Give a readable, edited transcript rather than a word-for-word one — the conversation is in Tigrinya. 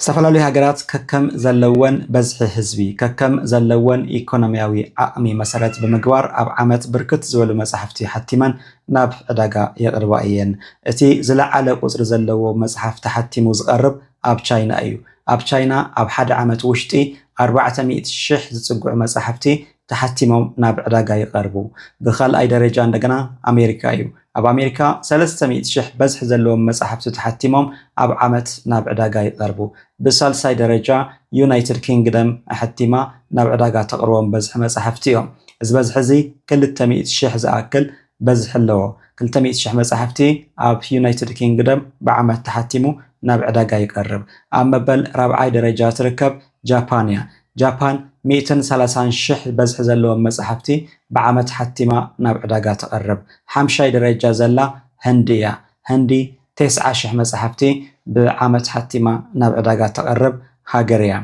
ዝተፈላለዩ ሃገራት ከከም ዘለወን በዝሒ ህዝቢ ከከም ዘለወን ኢኮኖሚያዊ ዓቕሚ መሰረት ብምግባር ኣብ ዓመት ብርክት ዝበሉ መጽሓፍቲ ሓቲመን ናብ ዕዳጋ የቕርባ እየን። እቲ ዝለዓለ ቁጽሪ ዘለዎ መጽሓፍ ተሓቲሙ ዝቐርብ ኣብ ቻይና እዩ። ኣብ ቻይና ኣብ ሓደ ዓመት ውሽጢ 400,000 ዝጽጉዑ መጽሓፍቲ ተሓቲሞም ናብ ዕዳጋ ይቐርቡ። ብኻልኣይ ደረጃ እንደገና ኣሜሪካ እዩ። ኣብ ኣሜሪካ 300,000 በዝሒ ዘለዎም መጽሓፍቲ ተሓቲሞም ኣብ ዓመት ናብ ዕዳጋ ይቐርቡ። ብሳልሳይ ደረጃ ዩናይትድ ኪንግደም ኣሕቲማ ናብ ዕዳጋ ተቕርቦም በዝሒ መጽሓፍቲ እዮም። እዚ በዝሒ እዚ 200,000 ዝኣክል በዝሒ ኣለዎ። 200,000 መጽሓፍቲ ኣብ ዩናይትድ ኪንግደም ብዓመት ተሓቲሙ ናብ ዕዳጋ ይቐርብ። ኣብ መበል 4ይ ደረጃ ትርከብ ጃፓን እያ። ጃፓን 130,000 በዝሒ ዘለዎም መጽሓፍቲ ብዓመት ሓቲማ ናብ ዕዳጋ ተቐርብ። 5ይ ደረጃ ዘላ ህንዲ እያ። ህንዲ 90,000 መጽሓፍቲ ብዓመት ሓቲማ ናብ ዕዳጋ ተቐርብ ሃገር እያ።